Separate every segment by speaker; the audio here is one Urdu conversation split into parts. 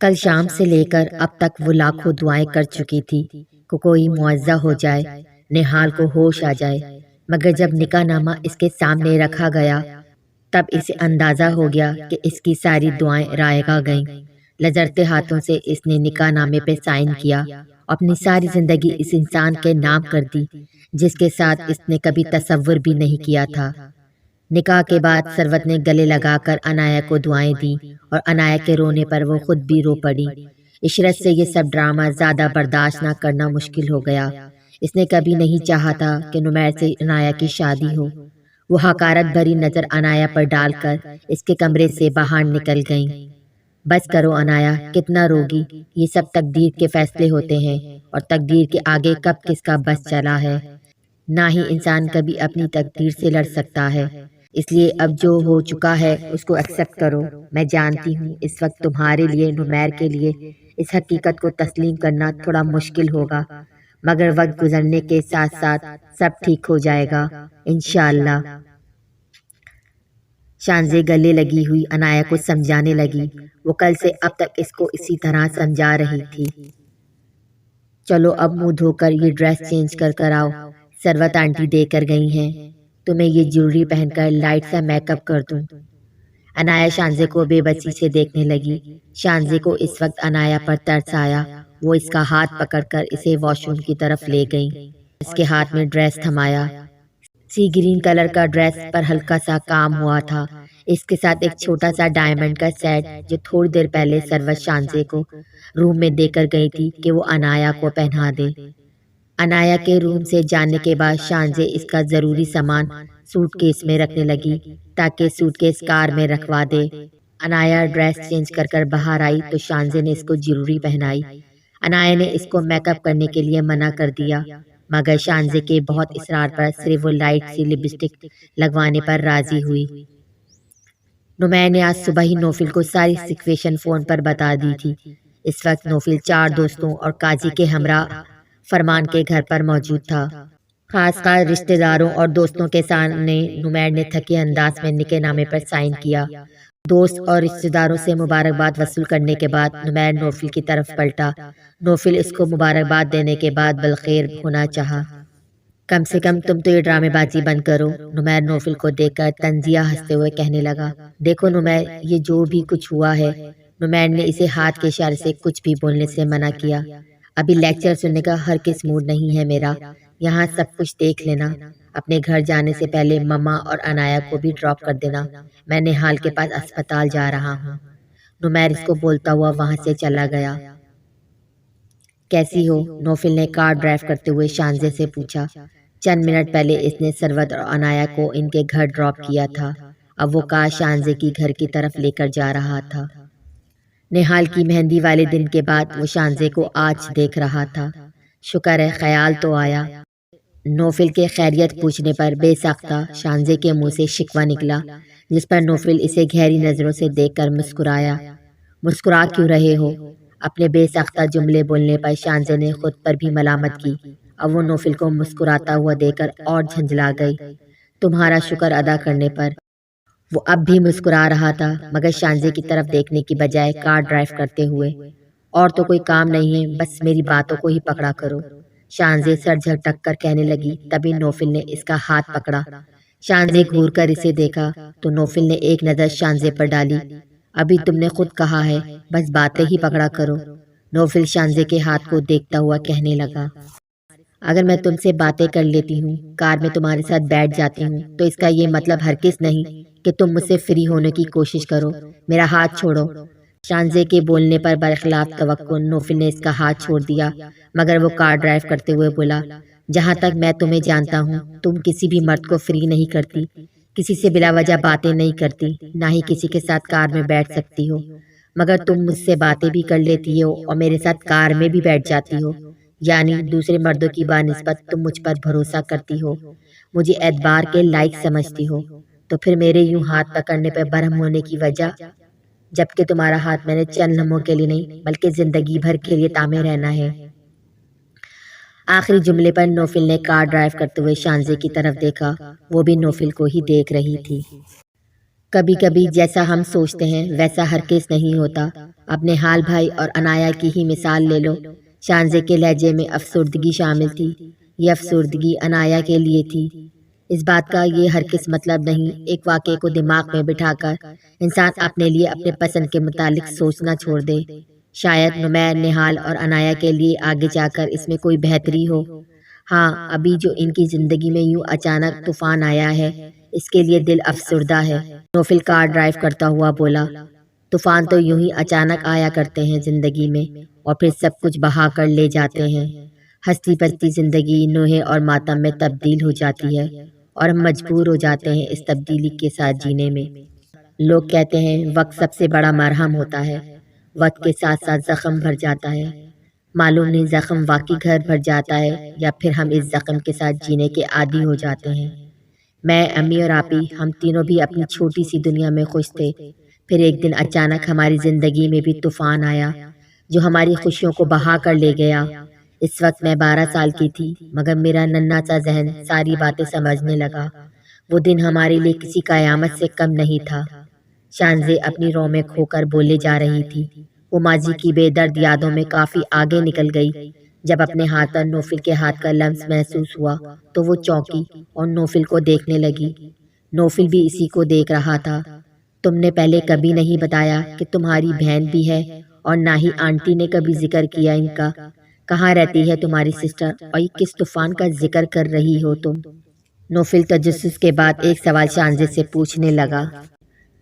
Speaker 1: کل شام سے لے کر اب تک وہ لاکھوں دعائیں کر چکی تھی کہ کوئی معاوضہ ہو جائے، نہال کو ہوش آ جائے، مگر جب نکاح نامہ اس کے سامنے رکھا گیا تب اسے اندازہ ہو گیا کہ اس کی ساری دعائیں رائگاں گئیں۔ لرزتے ہاتھوں سے اس نے نکاح نامے پہ سائن کیا، اپنی ساری زندگی اس انسان کے نام کر دی جس کے ساتھ اس نے کبھی تصور بھی نہیں کیا تھا۔ نکاح کے بعد ثروت نے گلے لگا کر عنایہ کو دعائیں دیں اور عنایہ کے رونے پر وہ خود بھی رو پڑی۔ عشرت سے یہ سب ڈرامہ زیادہ برداشت نہ کرنا مشکل ہو گیا۔ اس نے کبھی نہیں چاہا تھا کہ نمیر سے عنایہ کی شادی ہو۔ وہ حقارت بھری نظر عنایہ پر ڈال کر اس کے کمرے سے باہر نکل گئیں۔ بس کرو عنایہ، کتنا روگی؟ یہ سب تقدیر کے فیصلے ہوتے ہیں اور تقدیر کے آگے کب کس کا بس چلا ہے۔ نہ ہی انسان کبھی اپنی تقدیر سے لڑ سکتا ہے، اس لیے اب جو ہو چکا ہے اس کو ایکسپٹ کرو۔ میں جانتی ہوں اس وقت تمہارے لیے، نمیر کے لیے اس حقیقت کو تسلیم کرنا تھوڑا مشکل ہوگا، مگر وقت گزرنے کے ساتھ ساتھ سب ٹھیک ہو جائے گا انشاءاللہ۔ شانزے گلے لگی ہوئی عنایہ کو سمجھانے لگی۔ وہ کل سے اب تک اس کو اسی طرح سمجھا رہی تھی۔ چلو اب منہ دھو کر یہ ڈریس چینج کر آؤ، ثروت آنٹی دے کر گئی ہیں، تمہیں یہ جیولری پہن کر لائٹ سا میک اپ کر دوں۔ عنایہ شانزے کو بے بسی سے دیکھنے لگی۔ شانزے کو اس وقت عنایہ پر ترس آیا۔ وہ اس کا ہاتھ پکڑ کر اسے واش روم کی طرف لے گئی۔ اس کے ہاتھ میں ڈریس تھمایا۔ سی گرین کلر کا ڈریس پر ہلکا سا کام ہوا تھا، اس کے ساتھ ایک چھوٹا سا ڈائمنڈ کا سیٹ جو تھوڑی دیر پہلے ثروت شانزے کو روم میں دے کر گئی تھی کہ وہ عنایہ کو پہنا دے۔ عنایہ کے روم سے جانے کے بعد شانزے اس کا ضروری سامان سوٹ کیس میں رکھنے لگی تاکہ سوٹ کیس کار میں رکھوا دے۔ عنایہ ڈریس چینج کر باہر آئی تو شانزے نے اس کو جیولری پہنائی۔ عنایہ نے اس کو میک اپ کرنے کے لیے منع کر دیا، مگر شانزے کے بہت اصرار پر صرف وہ لائٹ سی لپسٹک لگوانے پر راضی ہوئی۔ نمیر نے آج صبح ہی نوفل کو ساری سچویشن فون پر بتا دی تھی۔ اس وقت نوفل 4 دوستوں اور قاضی کے ہمراہ فرمان کے گھر پر موجود تھا۔ خاص رشتہ داروں اور دوستوں کے سامنے نمیر نے تھکے انداز میں نکاح نامے پر سائن کیا۔ دوست اور رشتہ داروں سے مبارکباد وصول کرنے کے بعد نمیر نوفل کی طرف پلٹا۔ نوفل اس کو مبارکباد دینے کے بعد بالخیر ہونا چاہا۔ کم سے کم تم تو یہ ڈرامے بازی بند کرو، نمیر نوفل کو دیکھ کر طنزیہ ہنستے ہوئے کہنے لگا۔ دیکھو نمیر، یہ جو بھی کچھ ہوا ہے، نمیر نے اسے ہاتھ کے اشارے سے کچھ بھی بولنے سے منع کیا۔ ابھی لیکچر سننے کا ہرگز موڈ نہیں ہے میرا، یہاں سب کچھ دیکھ لینا۔ اپنے گھر جانے سے پہلے مما اور عنایہ کو بھی ڈراپ کر دینا، میں نہال کے پاس اسپتال جا رہا ہوں۔ نمیر اس کو بولتا ہوا وہاں سے چلا گیا۔ کیسی ہو؟ نوفل نے کار ڈرائیو کرتے ہوئے شانزے سے پوچھا۔ چند منٹ پہلے اس نے ثروت اور عنایہ کو ان کے گھر ڈراپ کیا تھا، اب وہ کار شانزے کی گھر کی طرف لے کر جا رہا تھا۔ نہال کی مہندی والے دن کے بعد وہ شانزے کو آج دیکھ رہا تھا۔ شکر ہے خیال تو آیا۔ نوفل کے خیریت پوچھنے پر بے ساختہ شانزے کے منہ سے شکوہ نکلا، جس پر نوفل اسے گہری نظروں سے دیکھ کر مسکرایا۔ مسکرا کیوں رہے ہو؟ اپنے بے ساختہ جملے بولنے پر شانزے نے خود پر بھی ملامت کی۔ اب وہ نوفل کو مسکراتا ہوا دیکھ کر اور جھنجھلا گئی۔ تمہارا شکر ادا کرنے پر۔ وہ اب بھی مسکرا رہا تھا، مگر شانزے کی طرف دیکھنے کی بجائے کار ڈرائیو کرتے ہوئے۔ اور تو کوئی کام نہیں ہے، بس میری باتوں کو ہی پکڑا کرو، شانزے سر جھٹک کر کہنے لگی۔ تبھی نوفل نے اس کا ہاتھ پکڑا۔ شانزے گھور کر اسے دیکھا تو نوفل نے ایک نظر شانزے پر ڈالی۔ ابھی تم نے خود کہا ہے بس باتیں ہی پکڑا کرو، نوفل شانزے کے ہاتھ کو دیکھتا ہوا کہنے لگا۔ اگر میں تم سے باتیں کر لیتی ہوں، کار میں تمہارے ساتھ بیٹھ جاتی ہوں، تو اس کا یہ مطلب ہرگز نہیں کہ تم مجھ سے فری ہونے کی کوشش کرو، میرا ہاتھ چھوڑو۔ شانزے کے بولنے پر برخلاف توقع نوفل نے اس کا ہاتھ چھوڑ دیا، مگر وہ کار ڈرائیو کرتے ہوئے بولا، جہاں تک میں تمہیں جانتا ہوں تم کسی بھی مرد کو فری نہیں کرتی، کسی سے بلا وجہ باتیں نہیں کرتی، نہ ہی کسی کے ساتھ کار میں بیٹھ سکتی ہو، مگر تم مجھ سے باتیں بھی کر لیتی ہو اور میرے ساتھ کار میں بھی بیٹھ جاتی ہو، یعنی دوسرے مردوں کی بانسبت تم مجھ پر بھروسہ کرتی ہو، مجھے اعتبار کے لائق سمجھتی ہو، تو پھر میرے یوں ہاتھ پکڑنے پر برہم ہونے کی وجہ؟ جبکہ تمہارا ہاتھ میں نے چند لمحوں کے لیے نہیں بلکہ زندگی بھر کے لیے تامے رہنا ہے۔ آخری جملے پر نوفل نے کار ڈرائیو کرتے ہوئے شانزے کی طرف دیکھا، وہ بھی نوفل کو ہی دیکھ رہی تھی۔ کبھی کبھی جیسا ہم سوچتے ہیں ویسا ہرگز نہیں ہوتا۔ اپنے حال بھائی اور انایا کی ہی مثال لے لو۔ شانزے کے لہجے میں افسردگی شامل تھی۔ یہ افسردگی انایا کے لیے تھی۔ اس بات کا یہ ہرگز مطلب نہیں ایک واقعے کو دماغ میں بٹھا کر انسان اپنے لیے اپنے پسند کے متعلق سوچنا چھوڑ دے۔ شاید نمیر، نہال اور انایا کے لیے آگے جا کر اس میں کوئی بہتری ہو۔ ہاں، ابھی جو ان کی زندگی میں یوں اچانک طوفان آیا ہے، اس کے لیے دل افسردہ ہے۔ نوفل کار ڈرائیو کرتا ہوا بولا۔ طوفان تو یوں ہی اچانک آیا کرتے ہیں زندگی میں اور پھر سب کچھ بہا کر لے جاتے ہیں۔ ہستی بستی زندگی نوحے اور ماتم میں تبدیل ہو جاتی ہے اور ہم مجبور ہو جاتے ہیں اس تبدیلی کے ساتھ جینے میں۔ لوگ کہتے ہیں وقت سب سے بڑا مرہم ہوتا ہے۔ وقت کے ساتھ ساتھ زخم بھر جاتا ہے۔ معلوم نہیں زخم واقعی گھر بھر جاتا ہے یا پھر ہم اس زخم کے ساتھ جینے کے عادی ہو جاتے ہیں۔ میں، امی اور آپی، ہم تینوں بھی اپنی چھوٹی سی دنیا میں خوش تھے۔ پھر ایک دن اچانک ہماری زندگی میں بھی طوفان آیا جو ہماری خوشیوں کو بہا کر لے گیا۔ اس وقت میں 12 سال کی تھی مگر میرا ننھا سا ذہن ساری باتیں سمجھنے لگا۔ وہ دن ہمارے لیے کسی قیامت سے کم نہیں تھا۔ شانزے اپنی رو میں کھو کر بولے جا رہی تھی۔ وہ ماضی کی بے درد یادوں میں کافی آگے نکل گئی۔ جب اپنے ہاتھ پر نوفل کے ہاتھ کا لمس محسوس ہوا تو وہ چونکی اور نوفل کو دیکھنے لگی۔ نوفل بھی اسی کو دیکھ رہا تھا۔ تم نے پہلے کبھی نہیں بتایا کہ تمہاری بہن بھی ہے اور نہ ہی آنٹی نے کبھی ذکر کیا ان کا۔ کہاں رہتی ہے تمہاری سسٹر اور یہ کس طوفان کا ذکر کر رہی ہو تم؟ نوفل تجسس کے بعد ایک سوال شانزے سے پوچھنے لگا۔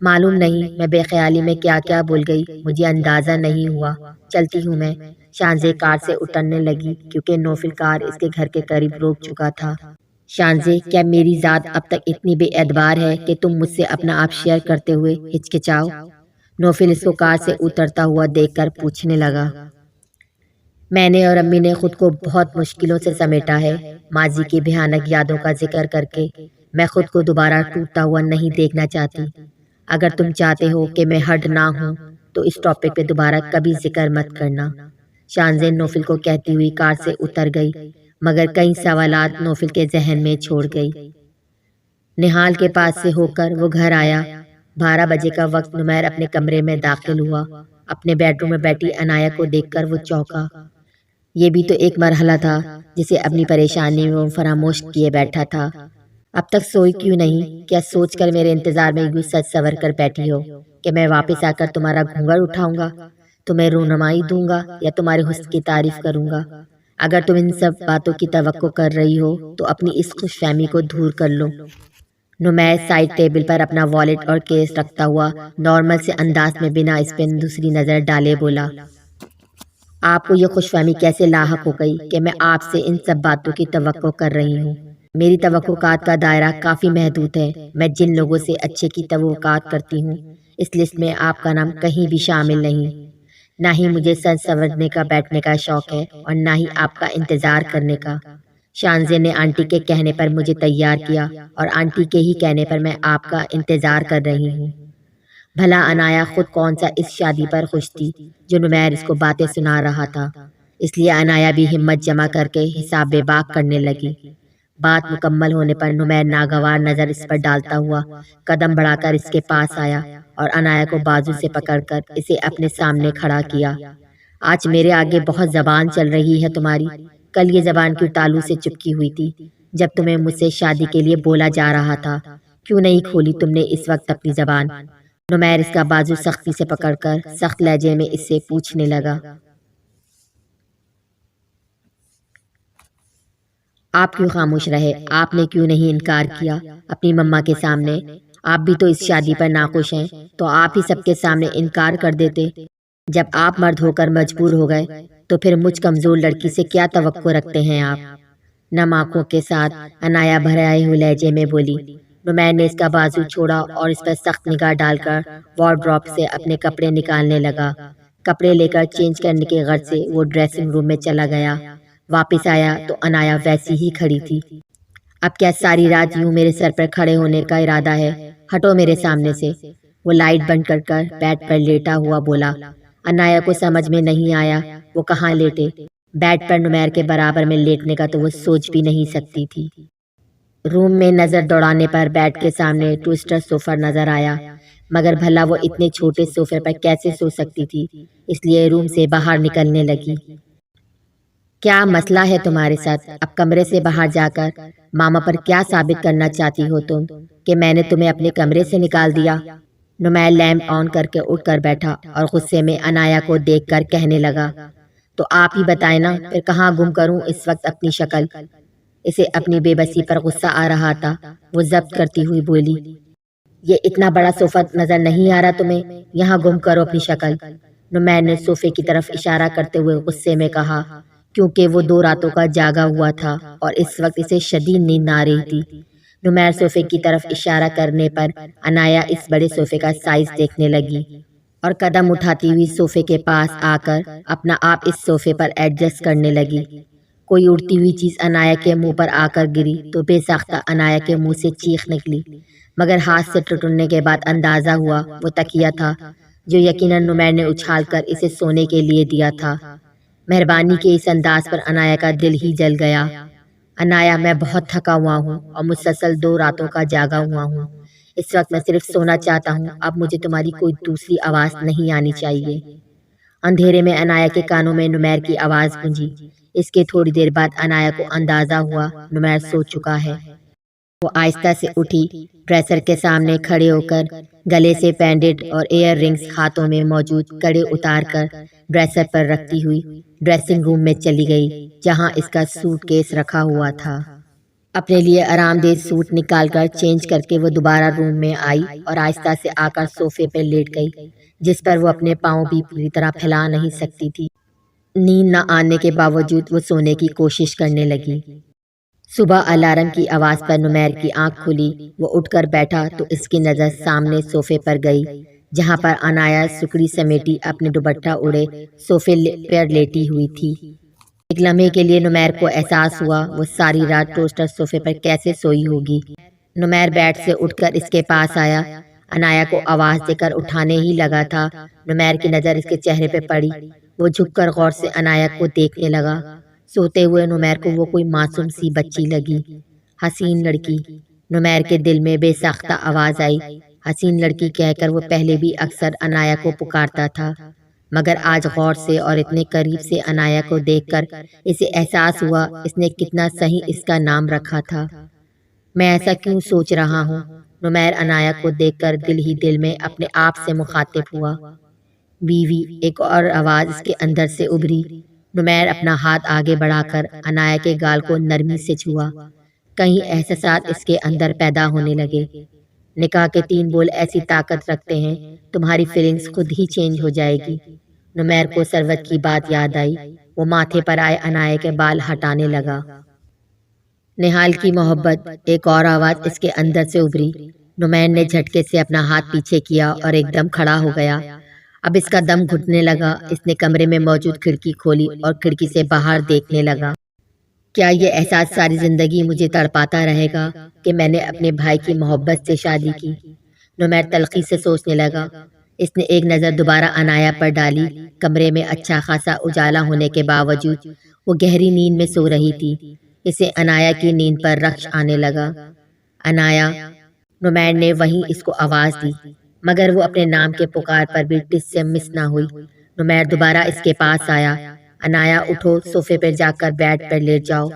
Speaker 1: معلوم نہیں، میں بے خیالی میں کیا کیا بول گئی، مجھے اندازہ نہیں ہوا۔ چلتی ہوں میں۔ شانزے کار سے اترنے لگی کیونکہ نوفل کار اس کے گھر کے قریب روک چکا تھا۔ شانزے، کیا میری ذات اب تک اتنی بے اعتبار ہے کہ تم مجھ سے اپنا آپ شیئر کرتے ہوئے ہچکچاؤ؟ نوفل اس کو کار سے اترتا ہوا دیکھ کر پوچھنے لگا۔ میں نے اور امی نے خود کو بہت مشکلوں سے سمیٹا ہے۔ ماضی کی بھیانک یادوں کا ذکر کر کے میں خود کو دوبارہ ٹوٹتا ہوا نہیں دیکھنا چاہتی۔ اگر تم چاہتے ہو کہ میں ہرٹ نہ ہوں تو اس ٹاپک پہ دوبارہ کبھی ذکر مت کرنا۔ شانزے نوفل کو کہتی ہوئی کار سے اتر گئی مگر کئی سوالات نوفل کے ذہن میں چھوڑ گئی۔ نہال کے پاس سے ہو کر وہ گھر آیا۔ 12 بجے کا وقت نمیر اپنے کمرے میں داخل ہوا۔ اپنے بیڈ روم میں بیٹھی انایا کو دیکھ کر وہ چونکا۔ یہ بھی تو ایک مرحلہ تھا جسے اپنی پریشانی میں وہ فراموش کیے بیٹھا تھا۔ اب تک سوئی کیوں نہیں؟ کیا سوچ کر میرے انتظار میں یوں سج سنور کر بیٹھی ہو کہ میں واپس آ کر تمہارا گھونگھٹ اٹھاؤں گا، تمہیں رونمائی دوں گا یا تمہارے حسن کی تعریف کروں گا؟ اگر تم ان سب باتوں کی توقع کر رہی ہو تو اپنی اس خوش فہمی کو دور کر لو۔ نمیر سائڈ ٹیبل پر اپنا والیٹ اور کیس رکھتا ہوا نارمل سے انداز میں بنا اس پہ دوسری نظر ڈالے بولا۔ آپ کو یہ خوش فہمی کیسے لاحق ہو گئی کہ میں آپ سے ان سب باتوں کی توقع کر رہی ہوں؟ میری توقعات کا دائرہ کافی محدود ہے۔ میں جن لوگوں سے اچھے کی توقعات کرتی ہوں اس لسٹ میں آپ کا نام کہیں بھی شامل نہیں۔ نہ ہی مجھے سج سنورنے کا بیٹھنے کا شوق ہے اور نہ ہی آپ کا انتظار کرنے کا۔ شانزے نے آنٹی کے کہنے پر مجھے تیار کیا اور آنٹی کے ہی کہنے پر میں آپ کا انتظار کر رہی ہوں۔ بھلا انایا خود کون سا اس شادی پر خوش تھی جو نمیر اس کو باتیں سنا رہا تھا؟ اس لیے انایا بھی ہمت جمع کر کے حساب بے باک کرنے لگی۔ بات مکمل ہونے پر نمیر ناگوار نظر اس پر ڈالتا ہوا قدم بڑھا کر اس کے پاس آیا اور انایا کو بازو سے پکڑ کر اسے اپنے سامنے کھڑا کیا۔ آج میرے آگے بہت زبان چل رہی ہے تمہاری۔ کل یہ زبان کیوں تالو سے چپکی ہوئی تھی جب تمہیں مجھ سے شادی کے لیے بولا جا رہا تھا؟ کیوں نہیں کھولی تم نے اس وقت اپنی زبان؟ نمیر اس کا بازو سختی سے پکڑ کر سخت لہجے میں اس سے پوچھنے لگا۔ آپ کیوں خاموش رہے؟ آپ نے کیوں نہیں انکار کیا اپنی مما کے سامنے؟ آپ بھی تو اس شادی پر ناخوش ہیں تو آپ ہی سب کے سامنے انکار کر دیتے۔ جب آپ مرد ہو کر مجبور ہو گئے تو پھر مجھ کمزور لڑکی سے کیا توقع رکھتے ہیں آپ؟ نم آنکھوں کے ساتھ انایا بھرائے ہوئے لہجے میں بولی۔ نمیر نے اس کا بازو چھوڑا اور اس پر سخت نگاہ ڈال کر وارڈروب سے اپنے کپڑے نکالنے لگا۔ کپڑے لے کر چینج کرنے کے غرض سے وہ ڈریسنگ روم میں چلا گیا۔ واپس آیا تو انایا ویسی ہی کھڑی تھی۔ اب کیا ساری رات یوں میرے سر پر کھڑے ہونے کا ارادہ ہے؟ ہٹو میرے سامنے سے۔ وہ لائٹ بند کر کر بیڈ پر لیٹا ہوا بولا۔ انایا کو سمجھ میں نہیں آیا وہ کہاں لیٹے۔ بیڈ پر نمیر کے برابر میں لیٹنے کا تو وہ سوچ بھی نہیں سکتی تھی۔ روم میں نظر دوڑانے پر بیڈ کے سامنے ٹوسٹر صوفہ نظر آیا، مگر بھلا وہ اتنے چھوٹے صوفے پر کیسے سو سکتی تھی، اس لیے روم سے باہر نکلنے لگی۔ کیا مسئلہ ہے تمہارے ساتھ؟ اب کمرے سے باہر جا کر ماما پر کیا ثابت کرنا چاہتی ہو تم کہ میں نے تمہیں اپنے کمرے سے نکال دیا؟ نمیر لیمپ آن کر کے اٹھ کر بیٹھا اور غصے میں عنایہ کو دیکھ کر کہنے لگا، تو آپ ہی بتائیں نا، پھر کہاں گم کروں اس وقت اپنی شکل؟ اسے اپنی بے بسی پر غصہ آ رہا تھا، وہ ضبط کرتی ہوئی بولی، یہ اتنا بڑا صوفہ نظر نہیں آ رہا تمہیں؟ یہاں گم کرو اپنی شکل۔ نمیر نے صوفے کی طرف اشارہ کرتے ہوئے غصے میں کہا، کیونکہ وہ 2 راتوں کا جاگا ہوا تھا اور اس وقت اسے شدید نیند آ رہی تھی۔ نمیر صوفے کی طرف اشارہ کرنے پر عنایہ اس بڑے صوفے کا سائز دیکھنے لگی اور قدم اٹھاتی ہوئی صوفے کے پاس آ کر اپنا آپ اس صوفے پر ایڈجسٹ کرنے لگی۔ کوئی اڑتی ہوئی چیز عنایہ کے منہ پر آ کر گری تو بے ساختہ عنایہ کے منہ سے چیخ نکلی، مگر ہاتھ سے ٹوٹنے کے بعد اندازہ ہوا وہ تکیہ تھا جو یقیناً نمیر نے اچھال کر اسے سونے کے لیے دیا تھا۔ مہربانی کے اس انداز پر عنایہ کا دل ہی جل گیا۔ عنایہ، میں بہت تھکا ہوا ہوں اور مسلسل 2 راتوں کا جاگا ہوا ہوں، اس وقت میں صرف سونا چاہتا ہوں، اب مجھے تمہاری کوئی دوسری آواز نہیں آنی چاہیے۔ اندھیرے میں عنایہ کے کانوں میں نمیر کی آواز گونجی۔ اس کے تھوڑی دیر بعد عنایہ کو اندازہ ہوا نمیر سو چکا ہے۔ وہ آہستہ سے اٹھی، ڈریسر کے سامنے کھڑے ہو کر گلے سے پینڈنٹ اور ایئر رنگز ہاتھوں میں موجود کڑے اتار کر ڈریسر پر رکھتی ہوئی ڈریسنگ روم میں چلی گئی، جہاں اس کا سوٹ کیس رکھا ہوا تھا۔ اپنے لیے آرام دہ سوٹ نکال کر چینج کر کے وہ دوبارہ روم میں آئی اور آہستہ سے آ کر صوفے پہ لیٹ گئی، جس پر وہ اپنے پاؤں بھی پوری طرح پھیلا نہیں سکتی تھی۔ نیند نہ آنے کے باوجود وہ سونے کی کوشش کرنے لگی۔ صبح الارم کی آواز پر نمیر کی آنکھ کھلی، وہ اٹھ کر بیٹھا تو اس کی نظر سامنے صوفے پر گئی، جہاں پر عنایہ سکڑی سمیٹی اپنے دوپٹہ اڑے صوفے پر لیٹی ہوئی تھی۔ ایک لمحے کے لیے نمیر کو احساس ہوا وہ ساری رات ٹوسٹر صوفے پر کیسے سوئی ہوگی۔ نمیر بیڈ سے اٹھ کر اس کے پاس آیا، عنایہ کو آواز دے کر اٹھانے ہی لگا تھا، نمیر کی نظر اس کے چہرے پہ پڑی۔ وہ جھک کر غور سے عنایہ کو دیکھنے لگا۔ سوتے ہوئے نمیر کو وہ کوئی معصوم سی بچی لگی، حسین لڑکی۔ نمیر کے دل میں بے ساختہ آواز آئی، حسین لڑکی کہہ کر وہ پہلے بھی اکثر عنایہ کو پکارتا تھا، مگر آج غور سے اور اتنے قریب سے عنایہ کو دیکھ کر اسے احساس ہوا اس نے کتنا صحیح اس کا نام رکھا تھا۔ میں ایسا کیوں سوچ رہا ہوں؟ نمیر عنایہ کو دیکھ کر دل ہی دل میں اپنے آپ سے مخاطب ہوا۔ بیوی، ایک اور آواز اس کے اندر سے ابھری۔ نمیر اپنا ہاتھ آگے بڑھا کر عنایہ کے گال کو نرمی سے چھوا، کہیں احساسات اس کے اندر پیدا ہونے لگے۔ نکاح کے 3 بول ایسی طاقت رکھتے ہیں، تمہاری فیلنگز خود ہی چینج ہو جائے گی۔ نمیر کو ثروت کی بات یاد آئی، وہ ماتھے پر آئے عنایہ کے بال ہٹانے لگا۔ نہال کی محبت، ایک اور آواز اس کے اندر سے ابھری۔ نمیر نے جھٹکے سے اپنا ہاتھ پیچھے کیا اور ایک دم کھڑا ہو گیا۔ اب اس کا دم گھٹنے لگا۔ اس نے کمرے میں موجود کھڑکی کھولی اور کھڑکی سے باہر دیکھنے لگا۔ کیا یہ احساس ساری زندگی مجھے تڑپاتا رہے گا کہ میں نے اپنے بھائی کی محبت سے شادی کی؟ نمیر تلخی سے سوچنے لگا۔ اس نے ایک نظر دوبارہ عنایہ پر ڈالی۔ کمرے میں اچھا خاصا اجالا ہونے کے باوجود وہ گہری نیند میں سو رہی تھی۔ اسے عنایہ کی نیند پر رخش آنے لگا۔ عنایہ! نمیر نے وہیں اس کو آواز دی، مگر وہ اپنے نام کے پکار پر بھی ٹس سے مس نہ ہوئی۔ نمیر دوبارہ اس کے پاس آیا۔ عنایہ، اٹھو، صوفے پر جا کر بیڈ پر لیٹ جاؤ۔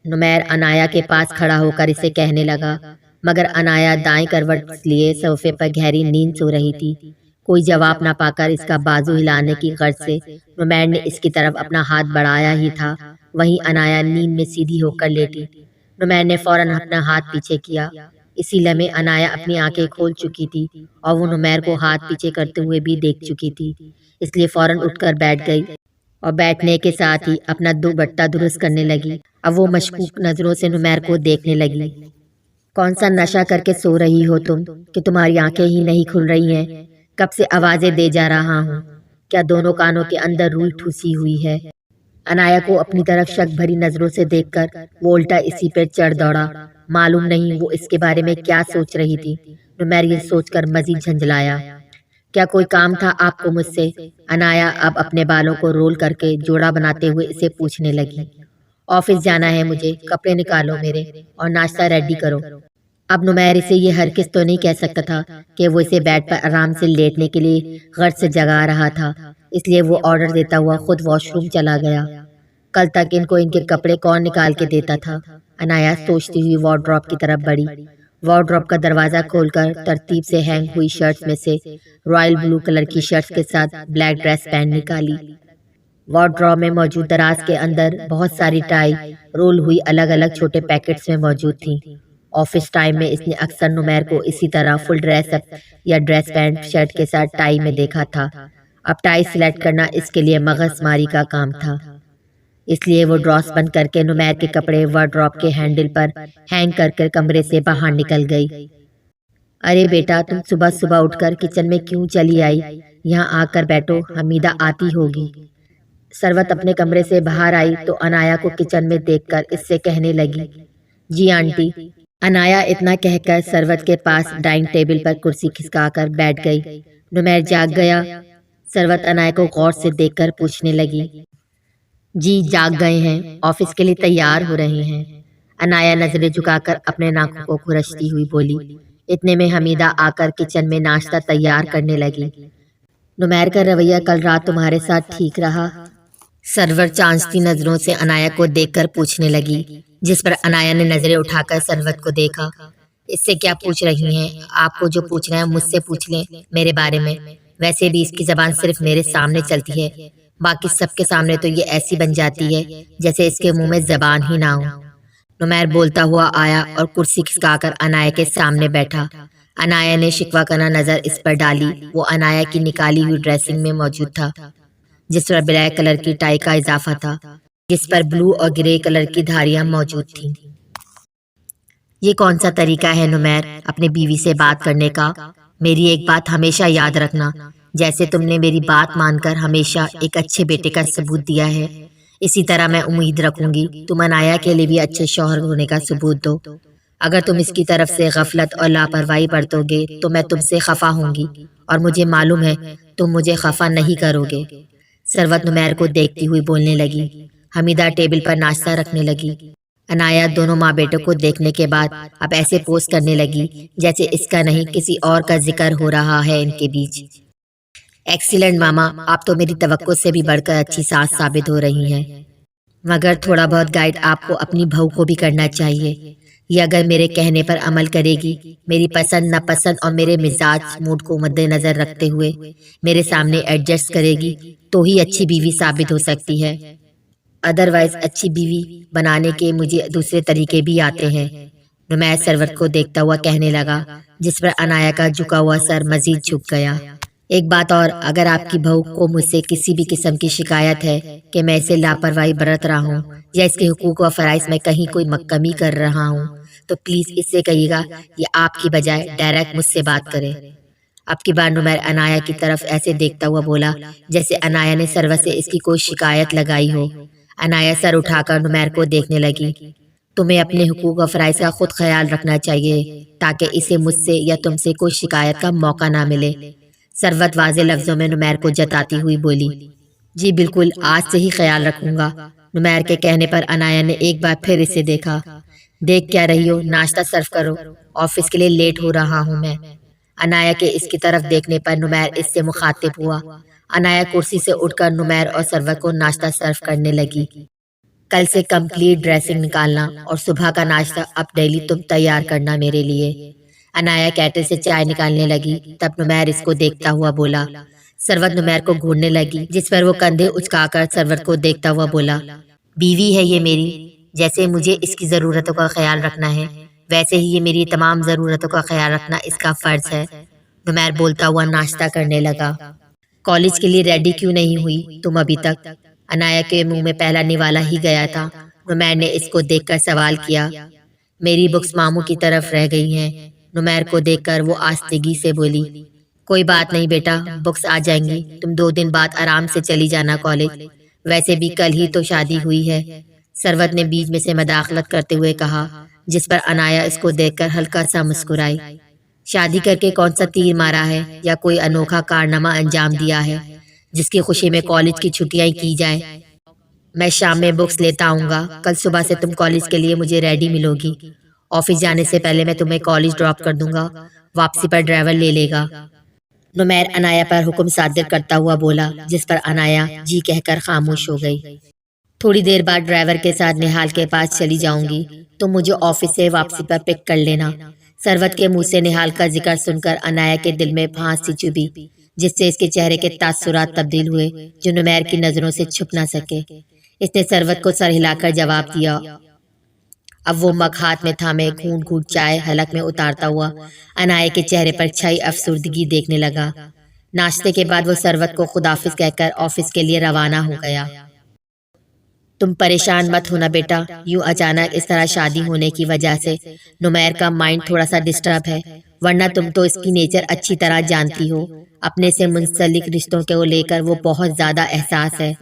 Speaker 1: نمیر عنایہ کے پاس کھڑا ہو کر اسے کہنے لگا، مگر عنایہ دائیں کروٹ لیے صوفے پر گہری نیند سو رہی تھی۔ کوئی جواب نہ پا کر اس کا بازو ہلانے کی غرض سے نمیر نے اس کی طرف اپنا ہاتھ بڑھایا ہی تھا، وہیں عنایہ نیند میں سیدھی ہو کر لیٹی۔ نمیر نے فوراً اپنا ہاتھ پیچھے کیا۔ اسی لمحے عنایہ اپنی آنکھیں کھول چکی تھی اور وہ نمیر کو ہاتھ پیچھے کرتے ہوئے بھی دیکھ چکی تھی، اس لیے فوراً اٹھ کر بیٹھ گئی اور بیٹھنے کے ساتھ ہی اپنا دوپٹہ درست کرنے لگی۔ اب وہ مشکوک نظروں سے نمیر کو دیکھنے لگی۔ کون سا نشہ کر کے سو رہی ہو تم کہ تمہاری آنکھیں ہی نہیں کھل رہی ہیں؟ کب سے آوازیں دے جا رہا ہوں، کیا دونوں کانوں کے اندر روئی ٹھوسی ہوئی ہے؟ عنایہ کو اپنی طرف شک بھری نظروں سے دیکھ کر وہ الٹا اسی پر چڑھ دوڑا۔ معلوم نہیں وہ اس کے بارے میں کیا سوچ رہی تھی۔ نمیر یہ سوچ کر مزید جھنجھلایا۔ کیا کوئی کام تھا آپ کو مجھ سے؟ عنایہ اب اپنے بالوں کو رول کر کے جوڑا بناتے ہوئے اسے پوچھنے لگی، آفس جانا ہے مجھے، کپڑے نکالو میرے اور ناشتہ ریڈی کرو۔ اب نمیر اسے یہ ہرگز تو نہیں کہہ سکتا تھا کہ وہ اسے بیڈ پر آرام سے لیٹنے کے لیے غرض سے جگا رہا تھا، اس لیے وہ آرڈر دیتا ہوا خود واش روم چلا گیا۔ کل تک ان کو ان کے کپڑے کون نکال کے دیتا تھا؟ عنایات سوچتی ہوئی وارڈروب کی طرف بڑھی۔ وارڈروب کا دروازہ کھول کر ترتیب سے ہینگ ہوئی شرٹس میں سے رائل بلو کلر کی شرٹس کے ساتھ بلیک ڈریس پہن نکالی۔ وارڈروب میں موجود دراز کے اندر بہت ساری ٹائی رول ہوئی الگ الگ چھوٹے پیکٹس میں موجود تھیں۔ آفس ٹائم میں اس نے اکثر نمیر کو اسی طرح فل ڈریس اپ یا ڈریس پینٹ شرٹ کے ساتھ ٹائی میں دیکھا تھا۔ اب ٹائی سلیکٹ کرنا اس کے لیے مغز ماری کا کام تھا، اس لیے وہ ڈراس بند کر کے نمیر کے کپڑے وارڈروب کے ہینڈل پر ہینگ کر کر کمرے سے باہر نکل گئی۔ ارے بیٹا، تم صبح صبح اٹھ کر کچن میں کیوں چلی آئی؟ یہاں آ کر بیٹھو، حمیدہ آتی ہوگی۔ ثروت اپنے کمرے سے باہر آئی تو عنایا کو کچن میں دیکھ کر اس سے کہنے لگی، جی آنٹی۔ عنایا اتنا کہہ کر ثروت کے پاس ڈائننگ ٹیبل پر کرسی کھسکا کر بیٹھ گئی۔ نمیر جاگ گیا؟ ثروت عنایا کو غور سے دیکھ کر پوچھنے لگی۔ جی جاگ گئے ہیں، آفس کے لیے تیار ہو رہے ہیں۔ عنایا نظریں جھکا کر اپنے ناخن کو کھرچتی ہوئی بولی۔ اتنے میں حمیدہ آ کر کچن میں ناشتہ تیار کرنے لگی۔ نمیر کا رویہ کل رات تمہارے ساتھ ٹھیک رہا؟ ثروت چانچتی نظروں سے عنایا کو دیکھ کر پوچھنے لگی، جس پر عنایا نے نظریں اٹھا کر ثروت کو دیکھا۔ اس سے کیا پوچھ رہی ہیں؟ آپ کو جو پوچھنا ہے مجھ سے پوچھ لیں میرے بارے میں۔ ویسے بھی اس کی زبان صرف میرے سامنے چلتی ہے، باقی سب کے سامنے تو یہ ایسی بن جاتی ہے جیسے اس کے منہ میں زبان ہی نہ ہو۔ نمیر بولتا ہوا آیا اور کرسی کھسکا کر عنایا کے سامنے بیٹھا۔ عنایا نے شکوہ کرنا نظر اس پر ڈالی۔ وہ عنایا کی نکالی ہوئی ڈریسنگ میں موجود تھا، جس پر بلیک کلر کی ٹائی کا اضافہ تھا، جس پر بلو اور گرے کلر کی دھاریاں موجود تھیں۔ یہ کون سا طریقہ ہے نمیر اپنے بیوی سے بات کرنے کا؟ میری ایک بات ہمیشہ یاد رکھنا، جیسے تم نے میری بات مان کر ہمیشہ ایک اچھے بیٹے کا ثبوت دیا ہے، اسی طرح میں امید رکھوں گی تم عنایا کے لیے بھی اچھے شوہر ہونے کا ثبوت دو۔ اگر تم اس کی طرف سے غفلت اور لاپرواہی برتو گے تو میں تم سے خفا ہوں گی، اور مجھے معلوم ہے تم مجھے خفا نہیں کرو گے۔ ثروت نمیر کو دیکھتی ہوئی بولنے لگی۔ حمیدہ ٹیبل پر ناشتہ رکھنے لگی۔ عنایا دونوں ماں بیٹوں کو دیکھنے کے بعد اب ایسے پوز کرنے لگی جیسے اس کا نہیں کسی اور کا ذکر ہو رہا ہے ان کے بیچ۔ ایکسیلنٹ ماما، آپ تو میری توقع سے بھی بڑھ کر اچھی ساس ثابت ہو رہی ہیں، مگر تھوڑا بہت گائیڈ آپ کو اپنی بہو کو بھی کرنا چاہیے۔ یہ اگر میرے کہنے پر عمل کرے گی، میری پسند ناپسند اور میرے مزاج موڈ کو مد نظر رکھتے ہوئے میرے سامنے ایڈجسٹ کرے گی تو ہی اچھی بیوی ثابت ہو سکتی ہے، ادروائز اچھی بیوی بنانے کے مجھے دوسرے طریقے بھی آتے ہیں۔ نمیر ثروت کو دیکھتا ہوا کہنے لگا، جس پر عنایا کا جھکا ہوا سر مزید جھک گیا۔ ایک بات اور، اگر آپ کی بہو کو مجھ سے کسی بھی قسم کی شکایت ہے کہ میں اسے لاپرواہی برت رہا ہوں یا اس کے حقوق و فرائض میں کہیں کوئی کمی کر رہا ہوں تو پلیز اس سے کہیے گا یہ آپ کی بجائے ڈائریکٹ مجھ سے بات کرے۔ اب کی بار نمیر عنایا کی طرف ایسے دیکھتا ہوا بولا جیسے عنایا نے ثروت سے اس کی کوئی شکایت لگائی ہو۔ عنایا سر اٹھا کر نمیر کو دیکھنے لگی۔ تمہیں اپنے حقوق و فرائض کا خود خیال رکھنا چاہیے تاکہ اسے مجھ سے یا تم سے کوئی شکایت کا موقع نہ ملے۔ ثروت واضح لفظوں میں نمیر کو جتاتی ہوئی بولی، جی بالکل، آج سے ہی خیال رکھوں گا۔ نمیر کے کہنے پر عنایا نے ایک بار پھر اسے دیکھا۔ دیکھ کیا رہی ہو، ناشتہ سرو کرو، آفس کے لیے لیٹ ہو رہا ہوں میں۔ عنایا کے اس کی طرف دیکھنے پر نمیر اس سے مخاطب ہوا۔ عنایا کرسی سے اٹھ کر نمیر اور ثروت کو ناشتہ سرو کرنے لگی۔ کل سے کمپلیٹ ڈریسنگ نکالنا اور صبح کا ناشتہ اب ڈیلی تم تیار کرنا میرے لیے۔ عنایا کیٹل سے چائے نکالنے لگی، تب نمیر اس کو دیکھتا ہوا بولا۔ ثروت نمیر کو گھورنے لگی، جس پر وہ کندھے اچکا کر ثروت کو دیکھتا ہوا بولا، بیوی ہے یہ میری، جیسے مجھے اس کی ضرورتوں کا خیال رکھنا ہے ویسے ہی یہ میری تمام ضرورتوں کا خیال رکھنا اس کا فرض ہے۔ نمیر بولتا ہوا ناشتہ کرنے لگا۔ کالج کے لیے ریڈی کیوں نہیں ہوئی تم ابھی تک؟ عنایا کے منہ میں پہلا نوالا ہی گیا تھا۔ نمیر نے اس کو دیکھ کر سوال کیا۔ میری بکس ماموں کی طرف رہ گئی ہیں۔ نمیر کو دیکھ کر وہ آستگی سے بولی، کوئی بات نہیں بیٹا، بکس آ جائیں گی، تم 2 دن بعد آرام سے چلی جانا کالج، ویسے بھی کل ہی تو شادی ہوئی ہے۔ ثروت نے بیچ میں سے مداخلت کرتے ہوئے کہا، جس پر عنایا اس کو دیکھ کر ہلکا سا مسکرائی۔ شادی کر کے کون سا تیر مارا ہے یا کوئی انوکھا کارنامہ انجام دیا ہے جس کی خوشی میں کالج کی چھٹیاں کی جائیں؟ میں شام میں بکس لیتا آؤں گا. کل صبح سے تم کالج کے لیے مجھے ریڈی ملو گی. آفس جانے سے پہلے میں تمہیں کالج ڈراپ کر دوں گا. واپسی پر ڈرائیور لے لے گا. نمیر عنایا پر حکم صادر کرتا ہوا بولا، جس پر عنایا جی کہہ کر خاموش ہو گئی. تھوڑی دیر بعد ڈرائیور کے ساتھ نہال کے پاس چلی جاؤں گی. تم مجھے آفس سے واپسی پر پک کر لینا. ثروت کے منہ سے نہال کا ذکر سن کر عنایا کے دل میں پھانس سی چبھی، جس سے اس کے چہرے کے تاثرات تبدیل ہوئے جو نمیر کی نظروں سے چھپ نہ سکے. اس نے ثروت کو سر ہلا کر جواب دیا. اب وہ مگ ہاتھ میں تھامے گھونٹ گھونٹ چائے حلق میں اتارتا ہوا عنایا کے چہرے پر چھائی افسردگی دیکھنے لگا. ناشتے کے بعد وہ ثروت کو خداحافظ کہہ کر آفس کے لیے روانہ ہو گیا. تم پریشان مت ہونا بیٹا. یوں اچانک اس طرح شادی ہونے کی وجہ سے نمیر کا مائنڈ تھوڑا سا ڈسٹرب ہے، ورنہ تم تو اس کی نیچر اچھی طرح جانتی ہو. اپنے سے منسلک رشتوں کو لے کر وہ بہت زیادہ احساس ہے.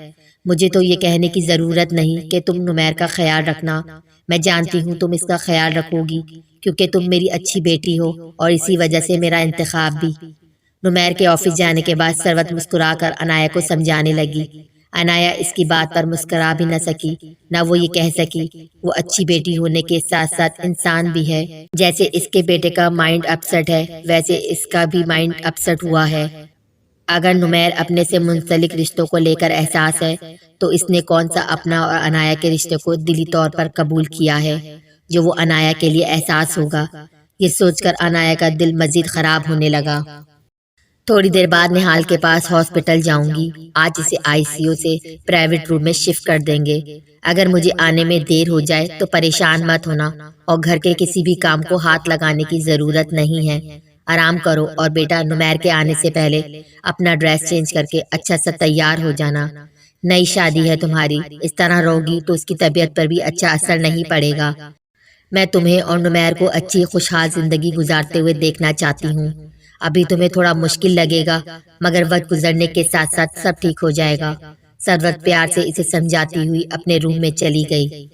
Speaker 1: مجھے تو یہ کہنے کی ضرورت نہیں کہ تم نمیر کا خیال رکھنا. میں جانتی ہوں تم اس کا خیال رکھو گی، کیونکہ تم میری اچھی بیٹی ہو اور اسی وجہ سے میرا انتخاب بھی. نمیر کے آفس جانے کے بعد ثروت مسکرا کر عنایا کو سمجھانے لگی. عنایا اس کی بات پر مسکرا بھی نہ سکی، نہ وہ یہ کہہ سکی. وہ اچھی بیٹی ہونے کے ساتھ ساتھ انسان بھی ہے. جیسے اس کے بیٹے کا مائنڈ اپسٹ ہے، ویسے اس کا بھی مائنڈ اپسٹ ہوا ہے. اگر نمیر اپنے سے منسلک رشتوں کو لے کر احساس ہے تو اس نے کون سا اپنا اور عنایا کے رشتے کو دلی طور پر قبول کیا ہے جو وہ عنایا کے لیے احساس ہوگا. یہ سوچ کر عنایا کا دل مزید خراب ہونے لگا. تھوڑی دیر بعد نہال کے پاس ہاسپٹل جاؤں گی. آج اسے آئی سی یو سے پرائیویٹ روم میں شفٹ کر دیں گے. اگر مجھے آنے میں دیر ہو جائے تو پریشان مت ہونا، اور گھر کے کسی بھی کام کو ہاتھ لگانے کی ضرورت نہیں ہے. آرام کرو، اور بیٹا نمیر کے آنے سے پہلے اپنا ڈریس چینج کر کے اچھا سا تیار ہو جانا. نئی شادی ہے تمہاری، اس طرح رہو گی تو اس کی طبیعت پر بھی اچھا اثر نہیں پڑے گا. میں تمہیں اور نمیر کو اچھی خوشحال زندگی گزارتے ہوئے دیکھنا چاہتی ہوں. ابھی تمہیں تھوڑا مشکل لگے گا، مگر وقت گزرنے کے ساتھ ساتھ سب ٹھیک ہو جائے گا. ثروت پیار سے اسے سمجھاتی ہوئی اپنے روم میں چلی گئی.